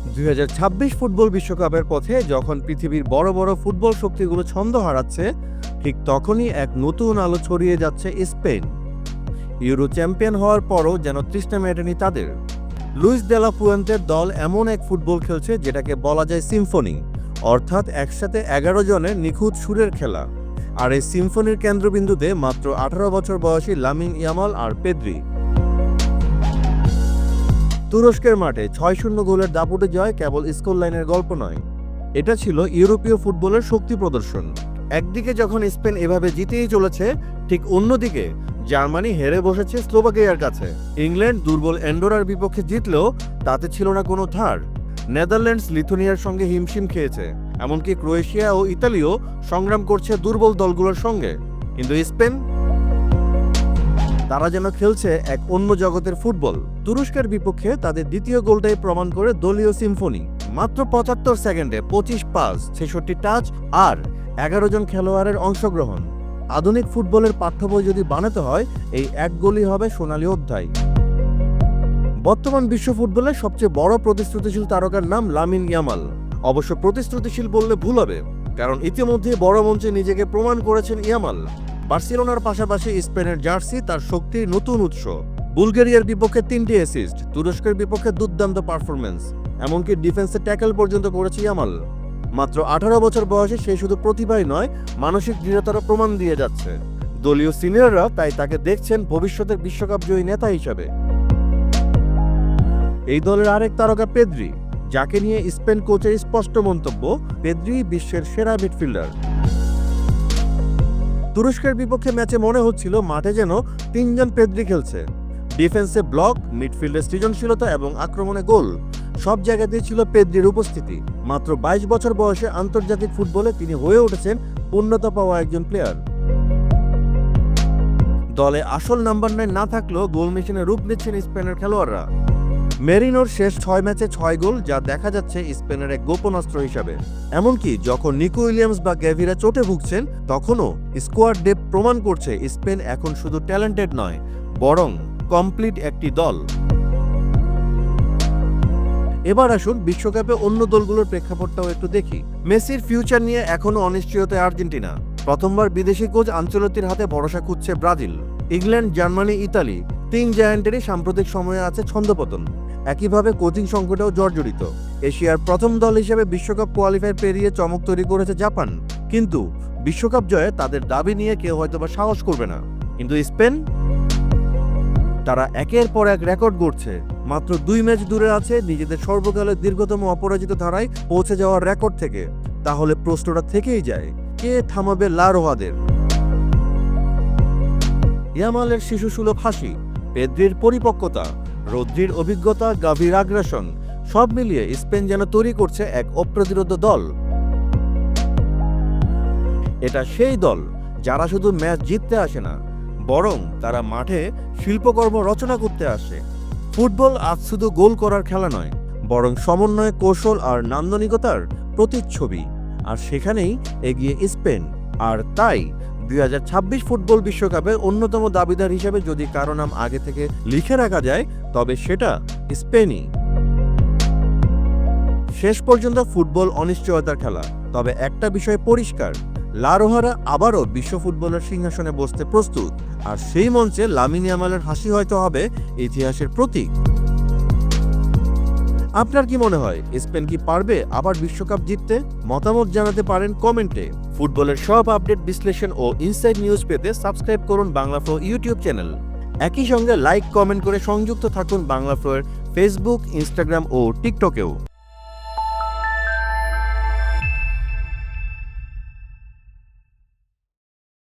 2026 football বিশ্বকাপের পথে যখন পৃথিবীর বড় বড় ফুটবল শক্তিগুলো ছন্দ হারাচ্ছে, ঠিক তখনই এক নতুন আলো ছড়িয়ে যাচ্ছে স্পেন। ইউরো চ্যাম্পিয়ন হওয়ার পরও যেন তৃষ্ণা মেটেনি তাদের। লুইস দে লা ফুয়েন্তের দল এমন এক ফুটবল খেলছে যেটাকে বলা যায় সিম্ফনি, অর্থাৎ একসাথে 11 জনের নিখুঁত সুরের খেলা। আর এই সিম্ফনির কেন্দ্রবিন্দুতে মাত্র 18 বছর বয়সী লামিন ইয়ামাল আর পেদ্রি। তুরস্কের মাঠে 6-0 গোলের দাপুটে জয় কেবল স্কোর লাইনের গল্প নয়, এটা ছিল ইউরোপীয় ফুটবলের শক্তি প্রদর্শন। একদিকে যখন স্পেন এভাবে জিতেই চলেছে, ঠিক অন্যদিকে জার্মানি হেরে বসেছে স্লোভাকিয়ার কাছে। ইংল্যান্ড দুর্বল অ্যান্ডোরার বিপক্ষে জিতলেও তাতে ছিল না কোনো ধার। নেদারল্যান্ডস লিথুনিয়ার সঙ্গে হিমশিম খেয়েছে, এমনকি ক্রোয়েশিয়া ও ইতালিও সংগ্রাম করছে দুর্বল দলগুলোর সঙ্গে। কিন্তু স্পেন, তারা যেন খেলছে এক অন্য জগতের ফুটবল। তুরস্কের বিপক্ষে তাদের দ্বিতীয় গোলটাই প্রমাণ করে দলীয় সিম্ফনি। মাত্র 75 সেকেন্ডে 25 পাস, 66 টাচ আর 11 জন খেলোয়াড়ের অংশগ্রহণ। আধুনিক ফুটবলের পাঠ্য বই যদি বানাতে হয়, এই এক গোলই হবে সোনালী অধ্যায়। বর্তমান বিশ্ব ফুটবলের সবচেয়ে বড় প্রতিশ্রুতিশীল তারকার নাম লামিন ইয়ামাল। অবশ্য প্রতিশ্রুতিশীল বললে ভুল হবে, কারণ ইতিমধ্যে বড় মঞ্চে নিজেকে প্রমাণ করেছেন ইয়ামাল। বার্সেলোনার পাশাপাশি স্পেনের জার্সি তার শক্তির নতুন উৎস। বুলগেরিয়ার বিপক্ষে 3টি অ্যাসিস্ট, তুরস্কের বিপক্ষে দুর্দান্ত পারফরমেন্স, এমনকি ডিফেন্সে ট্যাকল পর্যন্ত করেছে ইয়ামাল। মাত্র 18 বছর বয়সে সে শুধু প্রতিভাই নয়, মানসিক দৃঢ়তারও প্রমাণ দিয়ে যাচ্ছে। দলীয় সিনিয়ররা তাই তাকে দেখছেন ভবিষ্যতের বিশ্বকাপ জয়ী নেতা হিসাবে। এই দলের আরেক তারকা পেদ্রি, যাকে নিয়ে স্পেন কোচের স্পষ্ট মন্তব্য, পেদ্রি বিশ্বের সেরা মিডফিল্ডার। তুরস্কের বিপক্ষে ম্যাচে মনে হচ্ছিল মাঠে যেন 3 জন পেদ্রি খেলছে। ডিফেন্সে ব্লক, মিডফিল্ডে সৃজনশীলতা এবং আক্রমণে গোল, সব জায়গাতেই ছিল পেদ্রির উপস্থিতি। মাত্র 22 বছর বয়সে আন্তর্জাতিক ফুটবলে তিনি হয়ে উঠেছেন পূর্ণতা পাওয়া একজন প্লেয়ার। দলে আসল নাম্বার 9 না থাকলেও গোল মেশিনে রূপ নিচ্ছেন স্পেনের খেলোয়াড়রা। মেরিনোর শেষ 6 ম্যাচে 6 গোল, যা দেখা যাচ্ছে স্পেনের এক গোপন অস্ত্র হিসাবে। এমনকি যখন নিকো উইলিয়ামস বা গ্যাভিরা চোটে ভুগছেন, তখনও স্কোয়াড ডেপথ প্রমাণ করছে স্পেন এখন শুধু ট্যালেন্টেড নয়, বরং কমপ্লিট একটি দল। এবার আসুন বিশ্বকাপে অন্য দলগুলোর প্রেক্ষাপটটাও একটু দেখি। মেসির ফিউচার নিয়ে এখনো অনিশ্চয়তায় আর্জেন্টিনা। প্রথমবার বিদেশি কোচ আঞ্চলতির হাতে ভরসা খুঁজছে ব্রাজিল। ইংল্যান্ড, জার্মানি, ইতালি 3 জায়ান্টেরই সাম্প্রতিক সময়ে আছে ছন্দপতন। একইভাবে কোচিং সংকটেও জর্জরিত। এশিয়ার প্রথম দল হিসেবে বিশ্বকাপ কোয়ালিফায়ার পেরিয়ে চমক তৈরি করেছে জাপান, কিন্তু বিশ্বকাপ জয়ে তাদের দাবি নিয়ে কেউ হয়তোবা সাহস করবে না। কিন্তু স্পেন, তারা একের পর এক রেকর্ড গড়ছে। মাত্র 2 ম্যাচ দূরে আছে নিজেদের সর্বকালের দীর্ঘতম অপরাজিত ধারায় পৌঁছে যাওয়ার রেকর্ড থেকে। তাহলে প্রশ্নটা থেকেই যায়, কে থামাবে লা রোহাদের? ইয়ামালের শিশুসুলভ হাসি, পেদ্রির পরিপক্কতা, রদ্রির অভিজ্ঞতা, গাভির আগ্রাসন, সব মিলিয়ে স্পেন যেন তৈরি করছে এক অপ্রতিরোধ দল। এটা সেই দল যারা শুধু ম্যাচ জিততে আসে না, বরং তারা মাঠে শিল্পকর্ম রচনা করতে আসে। ফুটবল আজ শুধু গোল করার খেলা নয়, বরং সমন্বয়, কৌশল আর নান্দনিকতার প্রতিচ্ছবি। আর সেখানেই এগিয়ে স্পেন। আর তাই 2026 ফুটবল বিশ্বকাপের অন্যতম দাবিদার হিসেবে যদি কারো নাম আগে থেকে লিখে রাখা যায়, তবে সেটা স্পেনই। শেষ পর্যন্ত ফুটবল অনিশ্চয়তার খেলা, তবে একটা বিষয় পরিষ্কার, লা রোহারা আবারও বিশ্ব ফুটবলের সিংহাসনে বসতে প্রস্তুত। আর সেই মঞ্চে লামিন ইয়ামালের হাসি হয়তো হবে ইতিহাসের প্রতীক। আপনার কি মনে হয়, স্পেন কি পারবে আবার বিশ্বকাপ জিততে? মতামত জানাতে পারেন কমেন্টে। ফুটবলের সব আপডেট, বিশ্লেষণ ও ইনসাইড নিউজ পেতে সাবস্ক্রাইব করুন বাংলা ফ্লো ইউটিউব চ্যানেল। একই সঙ্গে লাইক, কমেন্ট করে সংযুক্ত থাকুন বাংলা ফ্লোর ফেসবুক, ইনস্টাগ্রাম ও টিকটকেও।